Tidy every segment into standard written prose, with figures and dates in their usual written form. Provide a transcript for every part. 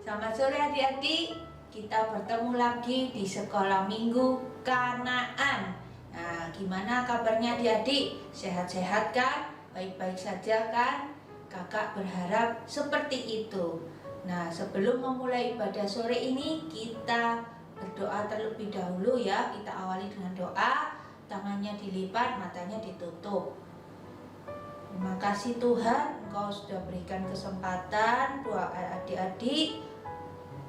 Selamat sore adik-adik, kita bertemu lagi di sekolah minggu Kanaan. Nah, gimana kabarnya adik-adik? Sehat-sehat kan? Baik-baik saja kan? Kakak berharap seperti itu. Nah, sebelum memulai ibadah sore ini, kita berdoa terlebih dahulu ya. Kita awali dengan doa, tangannya dilipat, matanya ditutup. Terima kasih Tuhan, Engkau sudah berikan kesempatan buat adik-adik,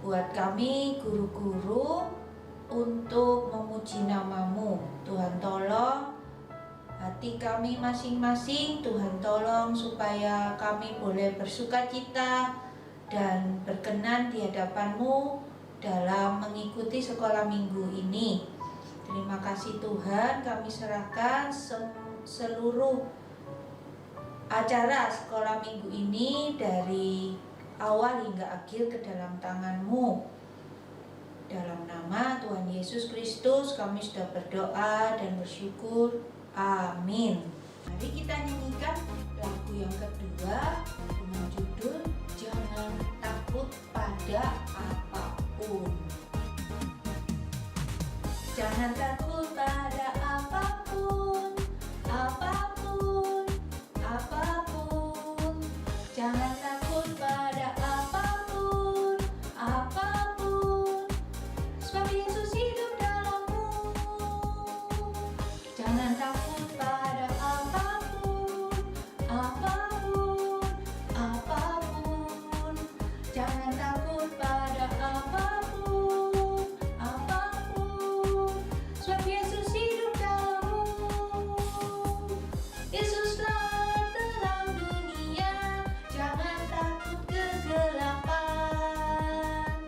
buat kami guru-guru untuk memuji nama-Mu. Tuhan tolong hati kami masing-masing, Tuhan tolong supaya kami boleh bersukacita dan berkenan di hadapan-Mu dalam mengikuti sekolah minggu ini. Terima kasih Tuhan, kami serahkan seluruh acara sekolah minggu ini dari awal hingga akhir ke dalam tangan-Mu. Dalam nama Tuhan Yesus Kristus kami sudah berdoa dan bersyukur. Amin. Mari kita nyanyikan lagu yang kedua dengan judul Jangan Takut Pada Apapun. Jangan takut pada apapun, apapun, apapun. Jangan takut pada apapun, apapun. Sebab Yesus hidup dalam-Mu. Jangan takut pada apapun, apapun, apapun. Jangan takut pada apapun, apapun. Sebab Yesus hidup dalam-Mu. Yesuslah terang dunia, jangan takut kegelapan.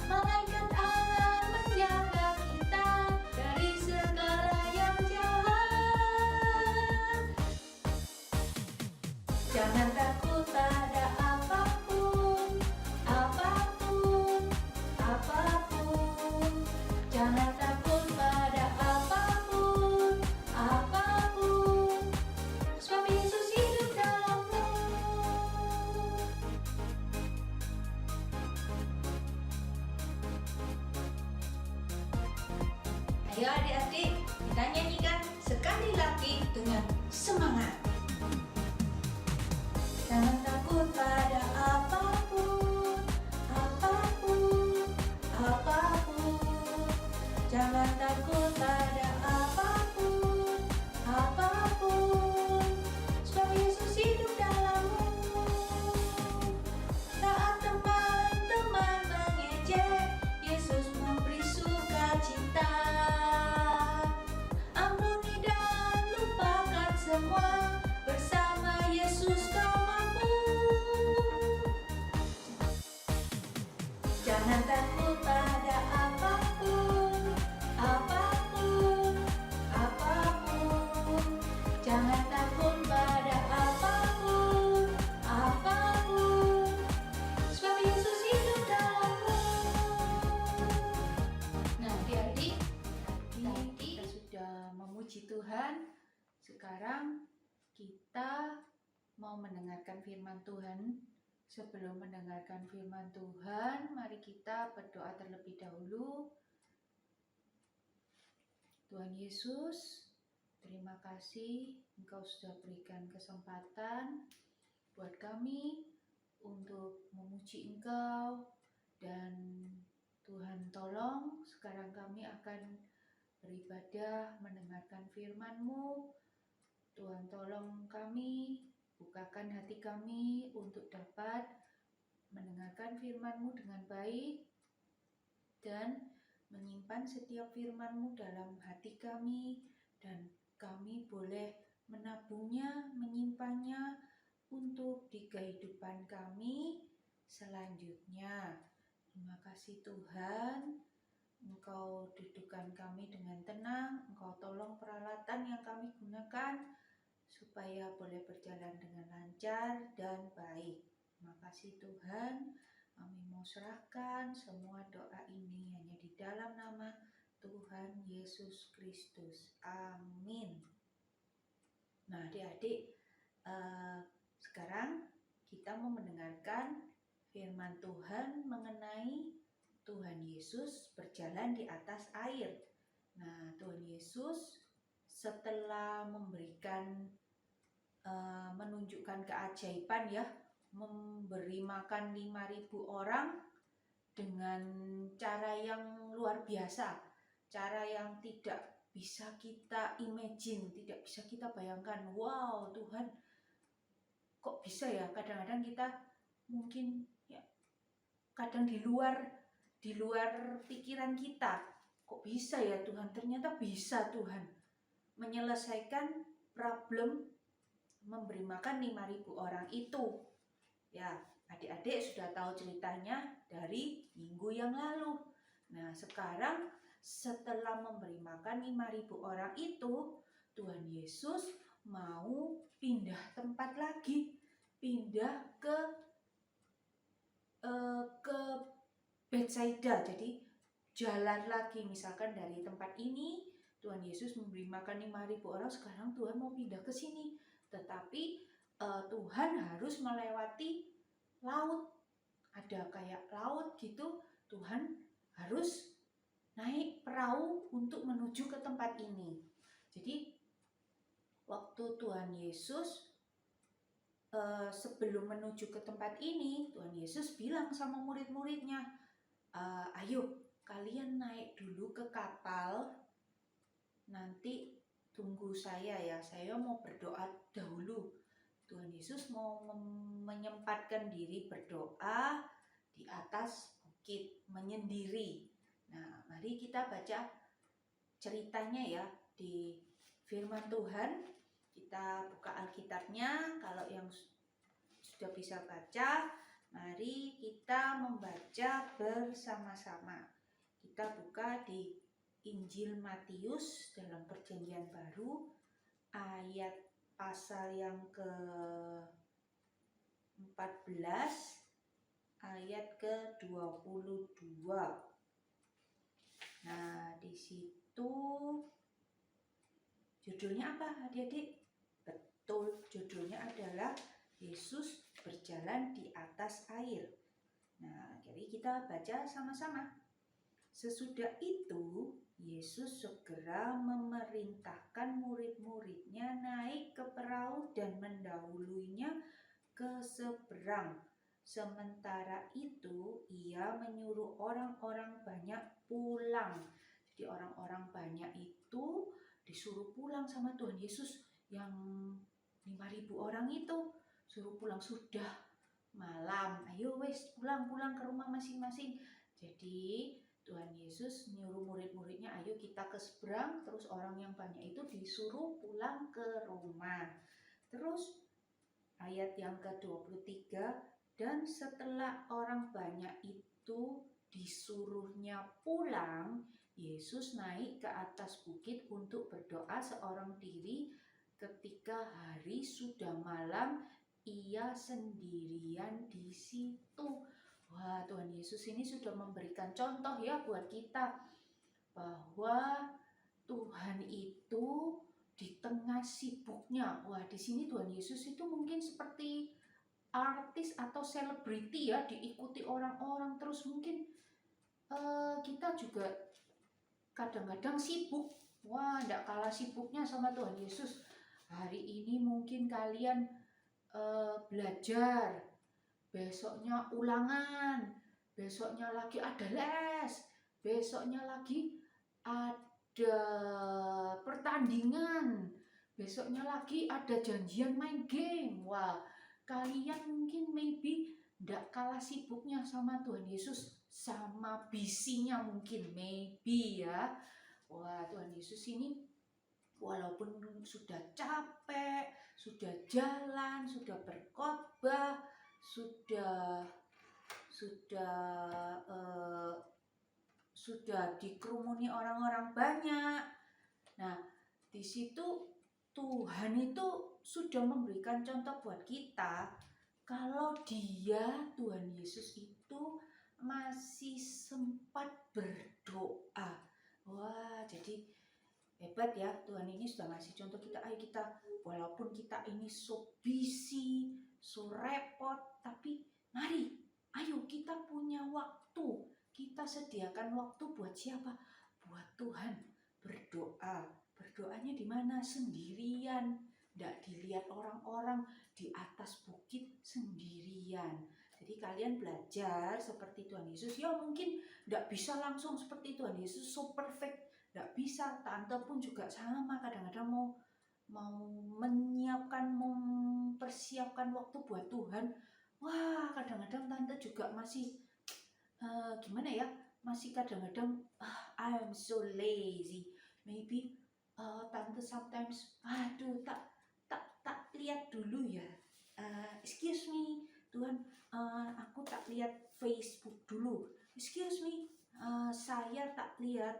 Malaikat Allah menjaga kita dari segala yang jahat. Jangan takut pada apapun, apapun, apapun. Jangan takut pada apapun, apapun. Sebab Yesus hidup dalam-Mu. Ayo adik-adik, kita nyanyikan sekali lagi dengan semangat. Jangan takut pada apapun, apapun, apapun. Jangan takut pada apapun, apapun. Sebab Yesus hidup dalam-Mu. Saat teman-teman mengejek, Yesus memberi sukacita. Ampuni dan lupakan semua, bersama Yesus kau mampu. Jangan takut pada apapun, apapun, apapun. Jangan takut pada apapun, apapun. Sebab Yesus hidup dalam-Mu. Nah, adik-adik, kita sudah memuji Tuhan. Sekarang kita mau mendengarkan firman Tuhan. Sebelum mendengarkan firman Tuhan, mari kita berdoa terlebih dahulu. Tuhan Yesus, terima kasih Engkau sudah berikan kesempatan buat kami untuk memuji Engkau. Dan Tuhan tolong, sekarang kami akan beribadah mendengarkan firman-Mu. Tuhan tolong kami, bukakan hati kami untuk dapat mendengarkan firman-Mu dengan baik dan menyimpan setiap firman-Mu dalam hati kami, dan kami boleh menabungnya, menyimpannya untuk di kehidupan kami selanjutnya. Terima kasih Tuhan, Engkau dudukkan kami dengan tenang, Engkau tolong peralatan yang kami gunakan supaya boleh berjalan dengan lancar dan baik. Terima kasih Tuhan, kami mau serahkan semua doa ini hanya di dalam nama Tuhan Yesus Kristus. Amin. Nah adik-adik, sekarang kita mau mendengarkan firman Tuhan mengenai Tuhan Yesus berjalan di atas air. Nah, Tuhan Yesus setelah menunjukkan keajaiban ya, memberi makan 5.000 orang dengan cara yang luar biasa, cara yang tidak bisa kita imagine, tidak bisa kita bayangkan. Wow, Tuhan kok bisa ya? Kadang-kadang kita mungkin ya kadang di luar pikiran kita. Kok bisa ya Tuhan? Ternyata bisa Tuhan menyelesaikan problem memberi makan 5.000 orang itu. Ya, adik-adik sudah tahu ceritanya dari minggu yang lalu. Nah, sekarang setelah memberi makan 5.000 orang itu, Tuhan Yesus mau pindah tempat lagi, pindah ke Betsaida. Jadi jalan lagi, misalkan dari tempat ini Tuhan Yesus memberi makan 5.000 orang, sekarang Tuhan mau pindah ke sini. Tetapi Tuhan harus melewati laut. Ada kayak laut gitu, Tuhan harus naik perahu untuk menuju ke tempat ini. Jadi waktu Tuhan Yesus sebelum menuju ke tempat ini, Tuhan Yesus bilang sama murid-muridnya, ayo kalian naik dulu ke kapal, nanti tunggu saya ya, saya mau berdoa dahulu. Tuhan Yesus mau menyempatkan diri berdoa di atas bukit, menyendiri. Nah, mari kita baca ceritanya ya di firman Tuhan. Kita buka Alkitabnya, kalau yang sudah bisa baca, mari kita membaca bersama-sama. Kita buka di Injil Matius dalam Perjanjian Baru, ayat pasal yang ke-14, ayat ke-22. Nah, di situ judulnya apa adik-adik? Betul, judulnya adalah Yesus berjalan di atas air. Nah, jadi kita baca sama-sama. Sesudah itu, Yesus segera memerintahkan murid-muridnya naik ke perahu dan mendahuluinya ke seberang. Sementara itu, ia menyuruh orang-orang banyak pulang. Jadi orang-orang banyak itu disuruh pulang sama Tuhan Yesus. Yang 5.000 orang itu suruh pulang, sudah malam. Ayo wes pulang ke rumah masing-masing. Jadi Tuhan Yesus nyuruh murid-muridnya, ayo kita ke seberang, terus orang yang banyak itu disuruh pulang ke rumah. Terus ayat yang ke-23, dan setelah orang banyak itu disuruhnya pulang, Yesus naik ke atas bukit untuk berdoa seorang diri. Ketika hari sudah malam, ia sendirian di situ. Wah, Tuhan Yesus ini sudah memberikan contoh ya buat kita bahwa Tuhan itu di tengah sibuknya. Wah, di sini Tuhan Yesus itu mungkin seperti artis atau selebriti ya, diikuti orang-orang terus. Mungkin kita juga kadang-kadang sibuk. Wah, tidak kalah sibuknya sama Tuhan Yesus. Hari ini mungkin kalian belajar, besoknya ulangan, besoknya lagi ada les, besoknya lagi ada pertandingan, besoknya lagi ada janjian main game. Wah, kalian mungkin maybe tidak kalah sibuknya sama Tuhan Yesus, sama bisinya mungkin, maybe ya. Wah, Tuhan Yesus ini walaupun sudah capek, sudah jalan, sudah berkhotbah, sudah dikerumuni orang-orang banyak. Nah, di situ Tuhan itu sudah memberikan contoh buat kita kalau Tuhan Yesus itu masih sempat berdoa. Wah, jadi hebat ya, Tuhan ini sudah ngasih contoh kita. Ayo kita, walaupun kita ini so busy, so repot, tapi mari, ayo kita punya waktu. kita sediakan waktu buat siapa? Buat Tuhan. Berdoa. Berdoanya di mana? Sendirian. Tidak dilihat orang-orang, di atas bukit sendirian. Jadi kalian belajar seperti Tuhan Yesus. Ya mungkin tidak bisa langsung seperti Tuhan Yesus so perfect. Tidak bisa. Tante pun juga sama. Kadang-kadang mau menyiapkan, mempersiapkan waktu buat Tuhan. Wah, kadang-kadang tante juga masih gimana ya, masih kadang-kadang I'm so lazy, maybe tante sometimes aduh tak lihat dulu ya, excuse me Tuhan, aku tak lihat Facebook dulu, excuse me, saya tak lihat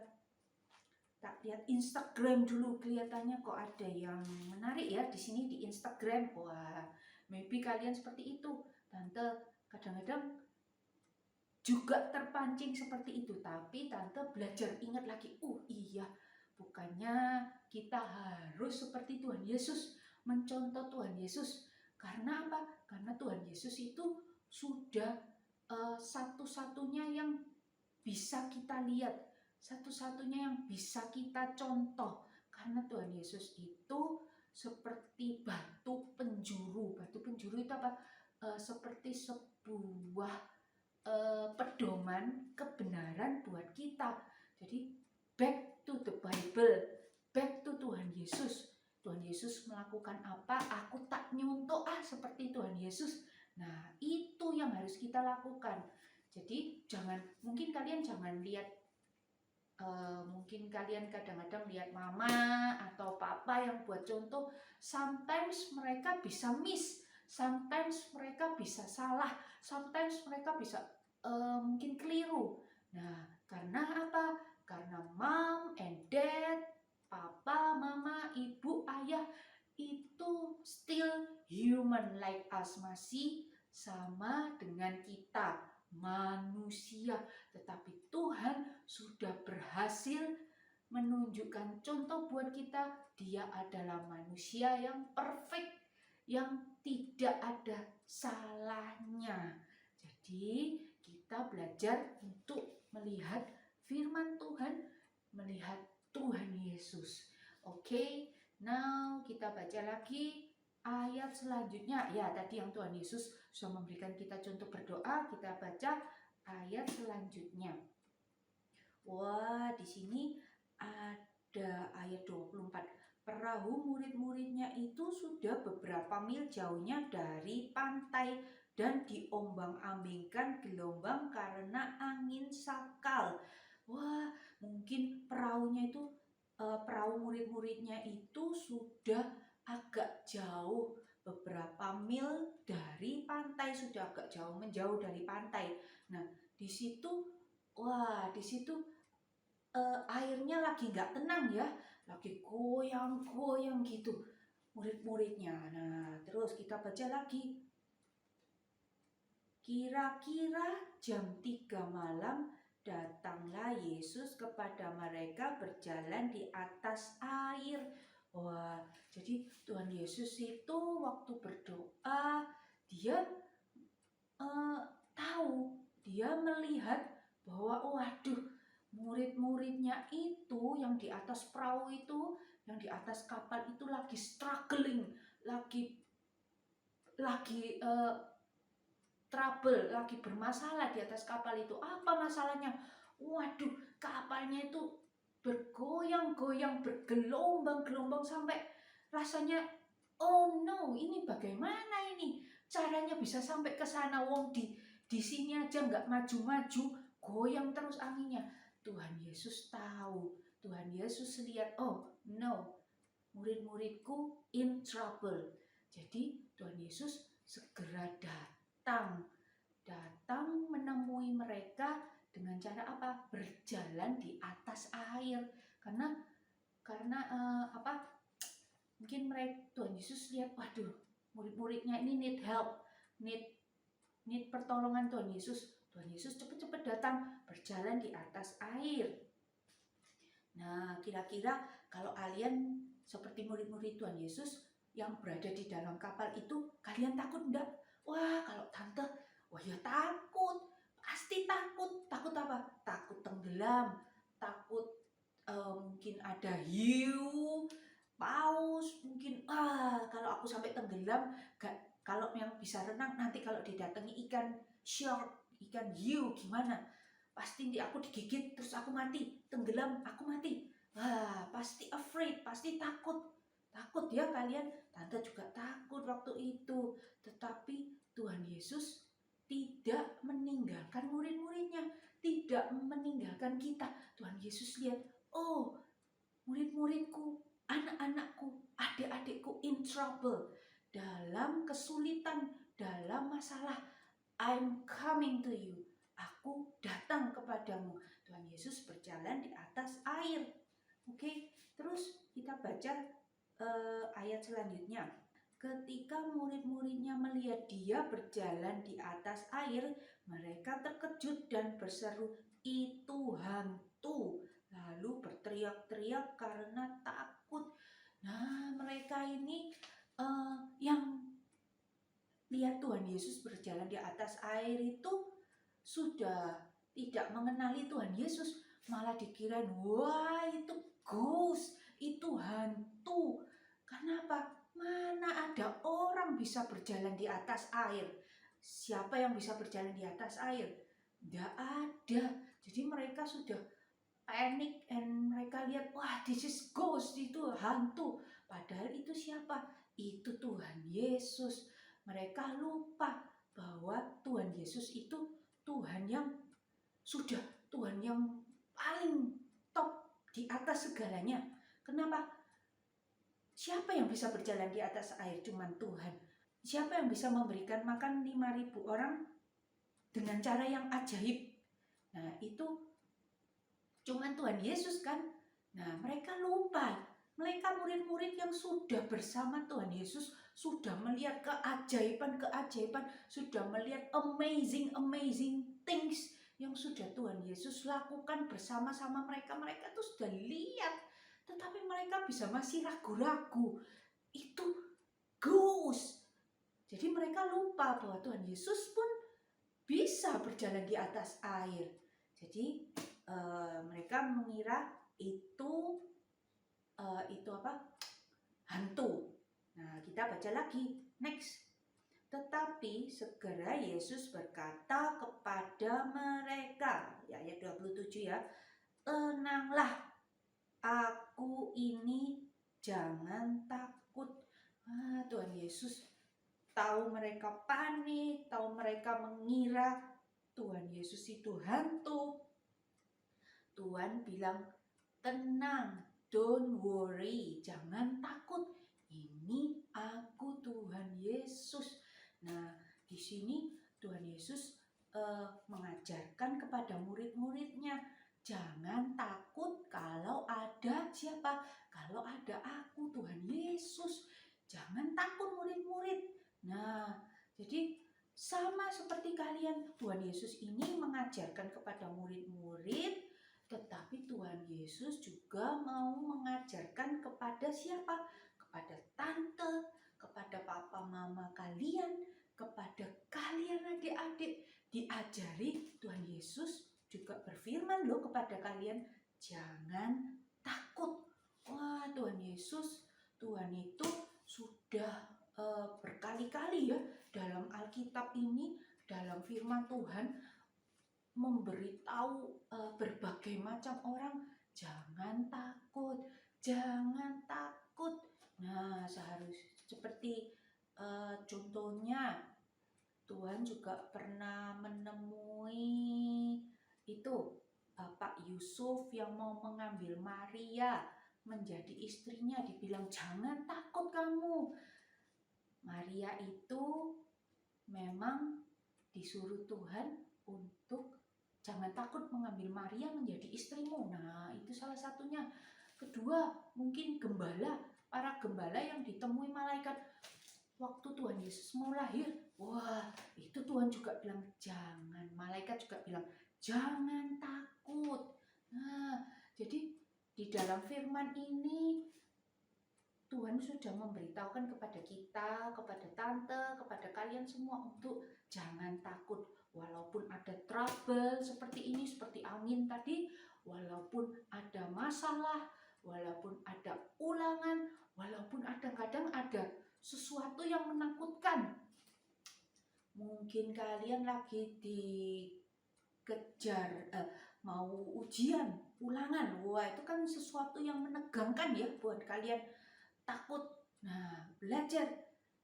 Instagram dulu, kelihatannya kok ada yang menarik ya di sini di Instagram. Wah, maybe kalian seperti itu. Tante kadang-kadang juga terpancing seperti itu, tapi tante belajar ingat lagi, iya, bukannya kita harus seperti Tuhan Yesus, mencontoh Tuhan Yesus. Karena apa? Karena Tuhan Yesus itu sudah satu-satunya yang bisa kita lihat, satu-satunya yang bisa kita contoh. Karena Tuhan Yesus itu seperti batu penjuru. Batu penjuru itu apa? Seperti sebuah pedoman kebenaran buat kita. Jadi back to the Bible, back to Tuhan Yesus. Tuhan Yesus melakukan apa? Aku tak nyuntuk seperti Tuhan Yesus. Nah, itu yang harus kita lakukan. Jadi mungkin kalian jangan lihat, mungkin kalian kadang-kadang lihat mama atau papa yang buat contoh, sometimes mereka bisa miss, sometimes mereka bisa salah, sometimes mereka bisa mungkin keliru. Nah, karena apa? Karena mom and dad, papa, mama, ibu, ayah itu still human like us, masih sama dengan kita, manusia. Tetapi Tuhan sudah berhasil menunjukkan contoh buat kita. Dia adalah manusia yang perfect, yang tidak ada salahnya. Jadi kita belajar untuk melihat firman Tuhan, melihat Tuhan Yesus. Oke, now kita baca lagi ayat selanjutnya. Ya, tadi yang Tuhan Yesus sudah memberikan kita contoh berdoa, kita baca ayat selanjutnya. Wah, di sini ada ayat 24. Perahu murid-muridnya itu sudah beberapa mil jauhnya dari pantai dan diombang-ambingkan gelombang karena angin sakal. Wah, mungkin perahunya itu, perahu murid-muridnya itu sudah agak jauh, beberapa mil dari pantai, sudah agak jauh, menjauh dari pantai. Nah, di situ airnya lagi nggak tenang ya, lagi goyang-goyang gitu murid-muridnya. Nah, terus kita baca lagi. Kira-kira jam 3 malam datanglah Yesus kepada mereka berjalan di atas air. Wah, jadi Tuhan Yesus itu waktu berdoa, dia tahu, dia melihat bahwa waduh, murid-muridnya itu yang di atas perahu itu, yang di atas kapal itu lagi struggling, lagi trouble, lagi bermasalah di atas kapal itu. Apa masalahnya? Waduh, kapalnya itu bergoyang-goyang, bergelombang-gelombang sampai rasanya, oh no, ini bagaimana ini? Caranya bisa sampai ke sana, wong di sini aja nggak maju-maju, goyang terus anginnya. Tuhan Yesus tahu, Tuhan Yesus lihat, oh no, murid-muridku in trouble. Jadi Tuhan Yesus segera datang menemui mereka dengan cara apa? Berjalan di atas air. Karena mungkin Tuhan Yesus lihat, waduh, murid-muridnya ini need help, need pertolongan Tuhan Yesus. Tuhan Yesus cepat-cepat datang, berjalan di atas air. Nah, kira-kira kalau kalian seperti murid-murid Tuhan Yesus yang berada di dalam kapal itu, kalian takut enggak? Wah, kalau tante, wah ya takut. pasti takut. Takut apa? Takut tenggelam, takut mungkin ada hiu, paus, mungkin kalau aku sampai tenggelam, kalau yang bisa renang nanti kalau didatangi ikan shark, ikan hiu gimana? Pasti nanti aku digigit terus aku mati, tenggelam aku mati. Pasti afraid, pasti takut. Takut ya kalian, tante juga takut waktu itu. Tetapi Tuhan Yesus tidak meninggalkan murid-muridnya, tidak meninggalkan kita. Tuhan Yesus lihat, oh murid-muridku, anak-anakku, adik-adikku in trouble, dalam kesulitan, dalam masalah, I'm coming to you. Aku datang kepadamu. Tuhan Yesus berjalan di atas air. Oke, terus kita baca ayat selanjutnya. Ketika murid-muridnya melihat dia berjalan di atas air, mereka terkejut dan berseru, "Itu hantu!" Lalu berteriak-teriak karena takut. Nah, mereka ini yang lihat Tuhan Yesus berjalan di atas air itu sudah tidak mengenali Tuhan Yesus, malah dikirain, wah itu ghost, itu hantu. Kenapa? Mana ada orang bisa berjalan di atas air? Siapa yang bisa berjalan di atas air? Tidak ada. Jadi mereka sudah panik and mereka lihat, wah this is ghost, itu hantu. Padahal itu siapa? Itu Tuhan Yesus. Mereka lupa bahwa Tuhan Yesus itu Tuhan yang Tuhan yang paling top di atas segalanya. Kenapa? Siapa yang bisa berjalan di atas air? Cuman Tuhan. Siapa yang bisa memberikan makan 5.000 orang dengan cara yang ajaib? Nah, itu cuman Tuhan Yesus kan. Nah, mereka lupa. Mereka murid-murid yang sudah bersama Tuhan Yesus, sudah melihat keajaiban-keajaiban, sudah melihat amazing things yang sudah Tuhan Yesus lakukan bersama-sama mereka. Mereka tuh sudah lihat, tetapi mereka masih ragu-ragu. Itu ghost. Jadi mereka lupa bahwa Tuhan Yesus pun bisa berjalan di atas air. Jadi mereka mengira itu hantu. Nah, kita baca lagi, next. Tetapi segera Yesus berkata kepada mereka, ya, ayat 27 ya, tenanglah, aku ini, jangan takut. Tuhan Yesus tahu mereka panik, tahu mereka mengira Tuhan Yesus itu hantu. Tuhan bilang, tenang, don't worry, jangan takut. Ini aku Tuhan Yesus. Nah, di sini Tuhan Yesus mengajarkan kepada murid-muridnya, jangan takut kalau ada siapa? Kalau ada aku Tuhan Yesus. Jangan takut murid-murid. Nah, jadi sama seperti kalian, Tuhan Yesus ini mengajarkan kepada murid-murid, tetapi Tuhan Yesus juga mau mengajarkan kepada siapa? Kepada tante, kepada papa mama kalian, kepada kalian adik-adik. Diajari Tuhan Yesus juga berfirman loh kepada kalian, jangan takut. Wah, Tuhan Yesus, Tuhan itu sudah berkali-kali ya dalam Alkitab ini, dalam firman Tuhan memberitahu berbagai macam orang, jangan takut, jangan takut. Nah, seharusnya seperti contohnya Tuhan juga pernah menemui itu Pak Yusuf yang mau mengambil Maria menjadi istrinya, dibilang jangan takut kamu. Maria itu memang disuruh Tuhan untuk jangan takut mengambil Maria menjadi istrimu. Nah, itu salah satunya. Kedua, mungkin para gembala yang ditemui malaikat waktu Tuhan Yesus mau lahir. Wah, itu Tuhan juga bilang jangan. Malaikat juga bilang jangan takut. Nah, jadi di dalam firman ini Tuhan sudah memberitahukan kepada kita, kepada tante, kepada kalian semua untuk jangan takut. walaupun ada trouble seperti ini, seperti angin tadi, walaupun ada masalah, walaupun ada ulangan, walaupun kadang ada sesuatu yang menakutkan. Mungkin kalian lagi dikejar mau ujian, ulangan. Wah, itu kan sesuatu yang menegangkan ya buat kalian. Takut. Nah, belajar.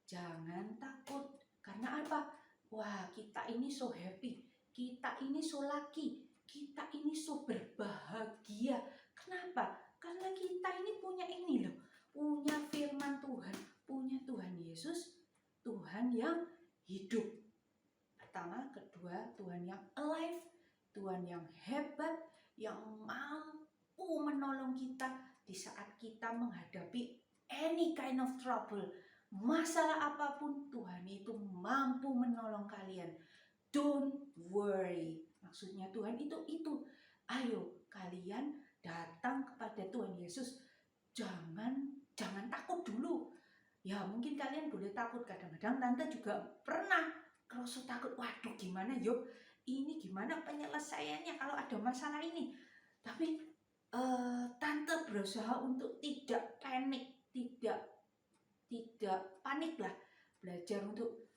Jangan takut. Karena apa? Wah, kita ini so happy. Kita ini so lucky. Kita ini so berbahagia. Kenapa? Karena kita ini punya ini loh. Punya firman Tuhan. Punya Tuhan Yesus. Tuhan yang hidup. Pertama, kedua, Tuhan yang alive. Tuhan yang hebat. Yang mampu menolong kita di saat kita menghadapi any kind of trouble, masalah apapun, Tuhan itu mampu menolong kalian. Don't worry. Maksudnya Tuhan itu. Ayo kalian datang kepada Tuhan Yesus. Jangan takut dulu. Ya mungkin kalian boleh takut. Kadang-kadang tante juga pernah kerasa takut. Waduh gimana yuk? Ini gimana penyelesaiannya kalau ada masalah ini? Tapi tante berusaha untuk tidak panik, tidak panik lah, belajar untuk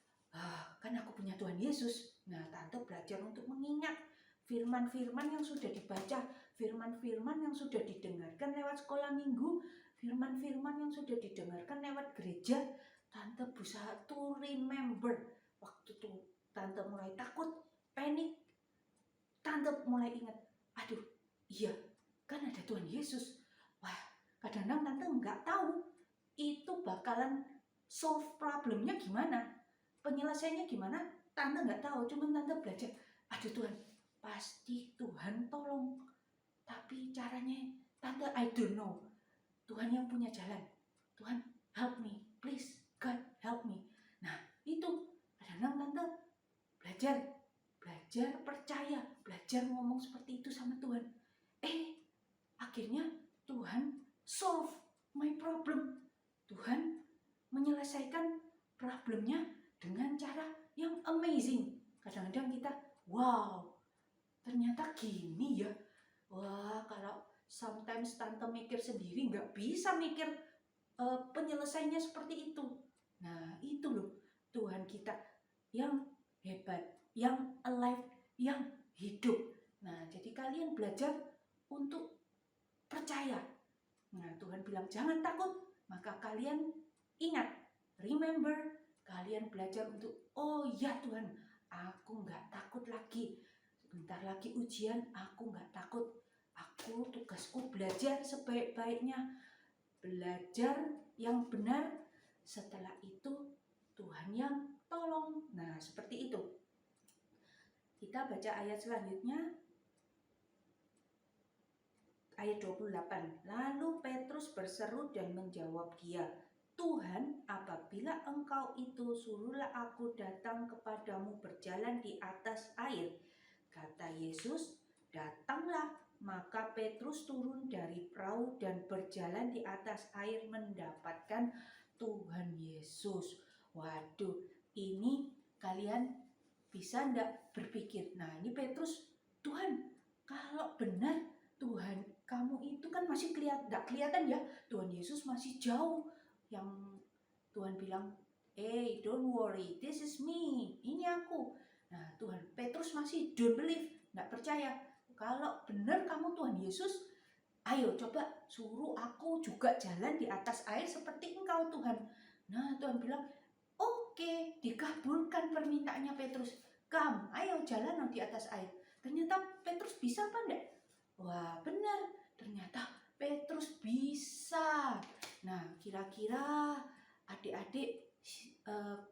kan aku punya Tuhan Yesus. Nah, tante belajar untuk mengingat firman-firman yang sudah dibaca, firman-firman yang sudah didengarkan lewat sekolah minggu, firman-firman yang sudah didengarkan lewat gereja. Tante berusaha to remember. Waktu itu tante mulai takut, panik, tante mulai ingat, aduh iya kan ada Tuhan Yesus. Wah, kadang-kadang tante nggak tahu itu bakalan solve problemnya gimana, penyelesaiannya gimana, tante nggak tahu. Cuman tante belajar, aduh Tuhan, pasti Tuhan tolong. Tapi caranya tante I don't know. Tuhan yang punya jalan. Tuhan help me, please God help me. Nah itu kadang-kadang tante belajar percaya, belajar ngomong seperti itu sama Tuhan. Akhirnya Tuhan solve my problem. Tuhan menyelesaikan problemnya dengan cara yang amazing. Kadang-kadang kita, wow, ternyata gini ya. Wah, kalau sometimes tante mikir sendiri nggak bisa mikir penyelesaiannya seperti itu. Nah, itu loh Tuhan kita yang hebat, yang alive, yang hidup. Nah, jadi kalian belajar untuk percaya. Nah, Tuhan bilang jangan takut. Maka kalian ingat, remember, kalian belajar untuk, oh ya Tuhan, aku nggak takut lagi. Sebentar lagi ujian, aku nggak takut. Aku tugasku belajar sebaik-baiknya, belajar yang benar. Setelah itu Tuhan yang tolong. Nah, seperti itu. Kita baca ayat selanjutnya. Ayat 28. Lalu Petrus berseru dan menjawab dia, Tuhan, apabila engkau itu, suruhlah aku datang kepadamu berjalan di atas air. Kata Yesus, datanglah. Maka Petrus turun dari perahu dan berjalan di atas air mendapatkan Tuhan Yesus. Waduh, ini kalian bisa enggak berpikir, nah ini Petrus, Tuhan, kalau benar Tuhan kamu itu kan masih nggak kelihatan ya, Tuhan Yesus masih jauh. Yang Tuhan bilang, don't worry, this is me, ini aku. Nah Tuhan, Petrus masih don't believe, nggak percaya. Kalau benar kamu Tuhan Yesus, ayo coba suruh aku juga jalan di atas air seperti engkau Tuhan. Nah Tuhan bilang, oke, dikabulkan permintaannya Petrus. Ayo jalan di atas air. Ternyata Petrus bisa apa enggak? Wah benar, ternyata Petrus bisa. Nah kira-kira adik-adik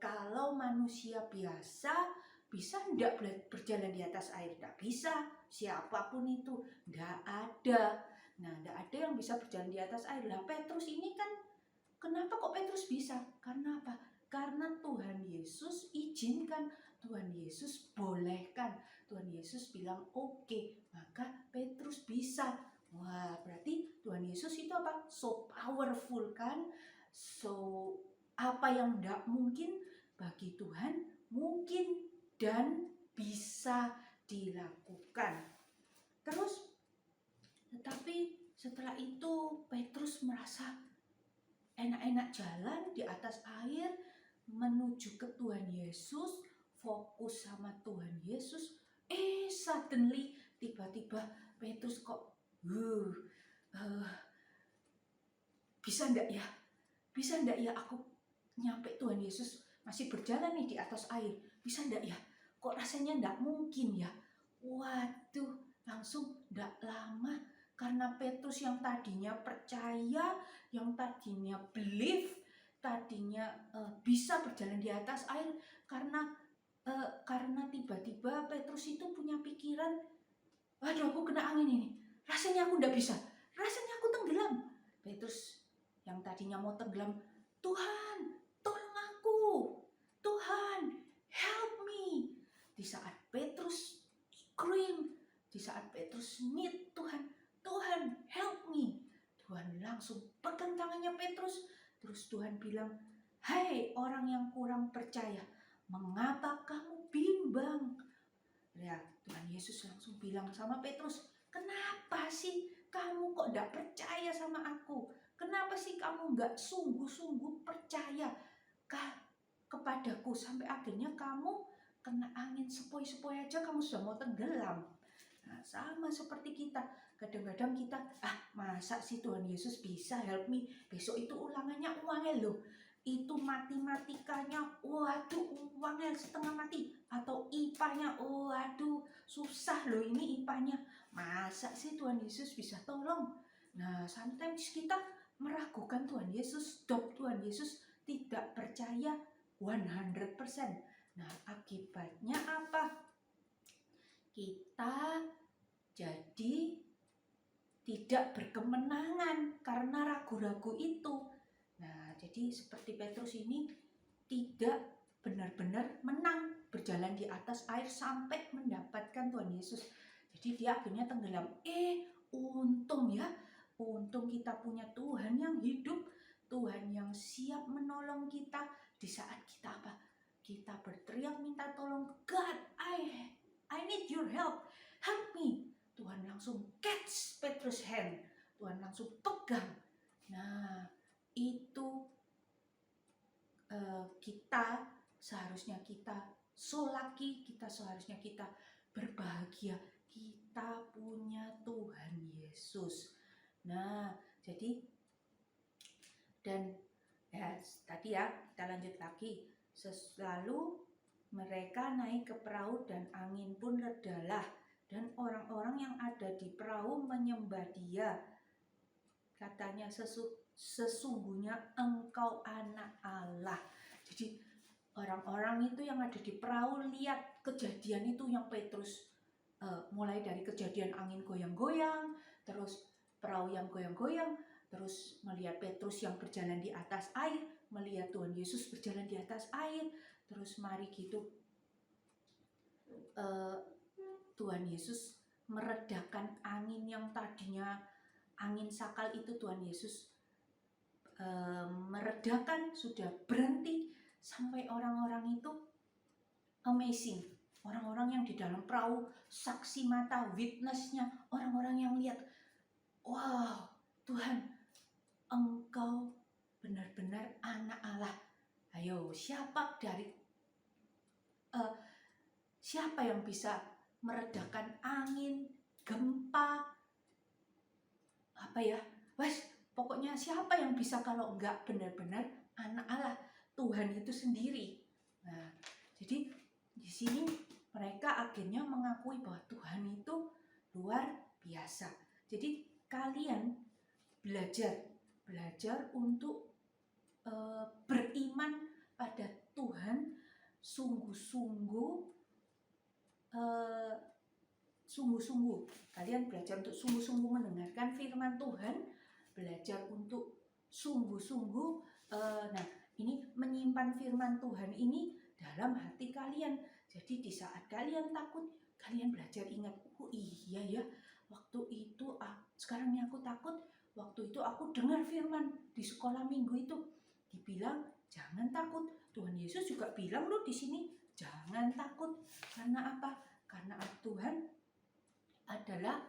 kalau manusia biasa bisa enggak berjalan di atas air? Enggak bisa, siapapun itu enggak ada. Nah enggak ada yang bisa berjalan di atas air. Lah Petrus ini kan, kenapa kok Petrus bisa? Karena apa? Karena Tuhan Yesus izinkan, Tuhan Yesus bolehkan, Tuhan Yesus bilang oke, maka Petrus bisa. Wah, berarti Tuhan Yesus itu apa? So powerful kan? So apa yang tidak mungkin bagi Tuhan mungkin. Dan bisa dilakukan. Terus, tetapi setelah itu Petrus merasa enak-enak jalan di atas air menuju ke Tuhan Yesus, fokus sama Tuhan Yesus. Suddenly tiba-tiba Petrus kok bisa ndak ya aku nyampe Tuhan Yesus, masih berjalan nih di atas air, bisa ndak ya? Kok rasanya ndak mungkin ya? Waduh, langsung ndak lama karena Petrus yang tadinya percaya, yang tadinya believe, tadinya bisa berjalan di atas air, karena tiba-tiba Petrus itu punya pikiran, waduh aku kena angin ini, rasanya aku ndak bisa, rasanya aku tenggelam. Petrus yang tadinya mau tenggelam, Tuhan tolong aku, Tuhan help me. Di saat Petrus scream, di saat Petrus need Tuhan, Tuhan help me, Tuhan langsung pegang tangannya Petrus. Terus Tuhan bilang, hai orang yang kurang percaya, mengapa kamu bimbang? Ya, Tuhan Yesus langsung bilang sama Petrus, kenapa sih kamu kok gak percaya sama aku? Kenapa sih kamu gak sungguh-sungguh percaya kepadaku sampai akhirnya kamu kena angin sepoi-sepoi aja kamu sudah mau tenggelam? Nah, sama seperti kita. Kadang-kadang kita, masa sih Tuhan Yesus bisa help me? Besok itu ulangannya uangnya loh. Itu matematikanya, waduh uangnya setengah mati. Atau IPA-nya, waduh susah loh ini IPA-nya. Masa sih Tuhan Yesus bisa tolong? Nah, sometimes kita meragukan Tuhan Yesus, Tuhan Yesus tidak percaya 100%. Nah, akibatnya apa? Kita jadi tidak berkemenangan karena ragu-ragu itu. Nah, jadi seperti Petrus ini tidak benar-benar menang berjalan di atas air sampai mendapatkan Tuhan Yesus. Jadi dia akhirnya tenggelam. Untung kita punya Tuhan yang hidup, Tuhan yang siap menolong kita di saat kita apa? Kita berteriak minta tolong, God, I need your help, help me. Tuhan langsung catch Petrus' hand, Tuhan langsung pegang. Nah, itu seharusnya kita solaki, seharusnya kita berbahagia, kita punya Tuhan Yesus. Nah, jadi dan ya tadi ya kita lanjut lagi. Lalu mereka naik ke perahu dan angin pun redalah, dan orang-orang yang ada di perahu menyembah Dia. Katanya sesungguhnya Engkau anak Allah. Jadi orang-orang itu yang ada di perahu lihat kejadian itu yang Petrus mulai dari kejadian angin goyang-goyang, terus perahu yang goyang-goyang, terus melihat Petrus yang berjalan di atas air, melihat Tuhan Yesus berjalan di atas air, terus mari gitu Tuhan Yesus meredakan angin yang tadinya angin sakal itu. Tuhan Yesus meredakan, sudah berhenti, sampai orang-orang itu amazing. Orang-orang yang di dalam perahu, saksi mata, witness-nya, orang-orang yang lihat, wow, Tuhan, Engkau benar-benar anak Allah. Ayo, siapa yang bisa meredakan angin, gempa, pokoknya siapa yang bisa kalau enggak benar-benar anak Allah, Tuhan itu sendiri. Nah, jadi di sini mereka akhirnya mengakui bahwa Tuhan itu luar biasa. Jadi kalian belajar untuk beriman pada Tuhan sungguh-sungguh. Kalian belajar untuk sungguh-sungguh mendengarkan firman Tuhan, belajar untuk sungguh-sungguh ini menyimpan firman Tuhan ini dalam hati kalian. Jadi di saat kalian takut, kalian belajar ingat, oh iya ya, waktu itu sekarang ini aku takut, waktu itu aku dengar firman di sekolah minggu itu dibilang jangan takut. Tuhan Yesus juga bilang loh di sini, Jangan takut. Karena apa? Karena Tuhan adalah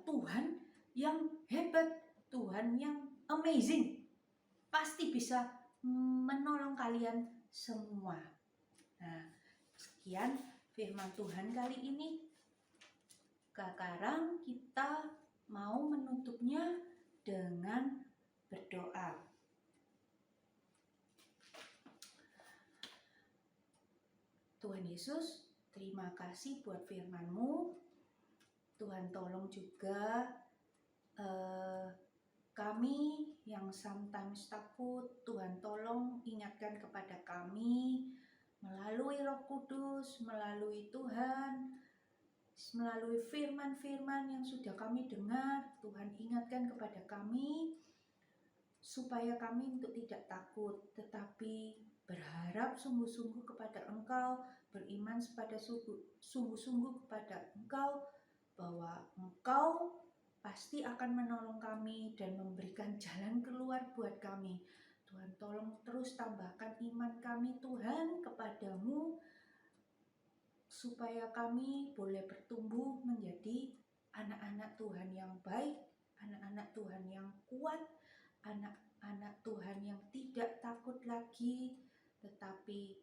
Tuhan yang hebat, Tuhan yang amazing. Pasti bisa menolong kalian semua. Nah, sekian firman Tuhan kali ini. Sekarang kita mau menutupnya dengan berdoa. Tuhan Yesus, terima kasih buat firman-Mu. Tuhan tolong juga kami yang sometimes takut, Tuhan tolong ingatkan kepada kami melalui Roh Kudus, melalui Tuhan, melalui firman-firman yang sudah kami dengar. Tuhan ingatkan kepada kami supaya kami untuk tidak takut, tetapi berharap sungguh-sungguh kepada Engkau, beriman pada sungguh-sungguh kepada Engkau, bahwa Engkau pasti akan menolong kami dan memberikan jalan keluar buat kami. Tuhan tolong terus tambahkan iman kami Tuhan kepadamu, supaya kami boleh bertumbuh menjadi anak-anak Tuhan yang baik, anak-anak Tuhan yang kuat, anak-anak Tuhan yang tidak takut lagi, tetapi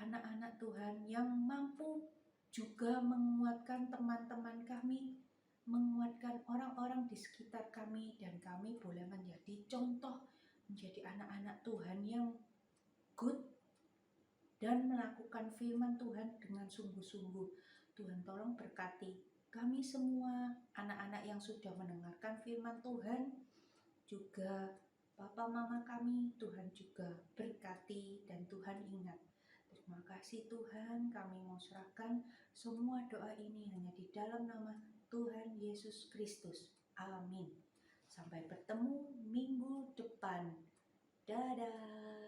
anak-anak Tuhan yang mampu juga menguatkan teman-teman kami, menguatkan orang-orang di sekitar kami, dan kami boleh menjadi contoh, menjadi anak-anak Tuhan yang good dan melakukan firman Tuhan dengan sungguh-sungguh. Tuhan tolong berkati kami semua, anak-anak yang sudah mendengarkan firman Tuhan, juga Papa Mama kami, Tuhan juga berkati dan Tuhan ingat. Terima kasih Tuhan, kami mau serahkan semua doa ini hanya di dalam nama Tuhan Yesus Kristus. Amin. Sampai bertemu minggu depan. Dadah.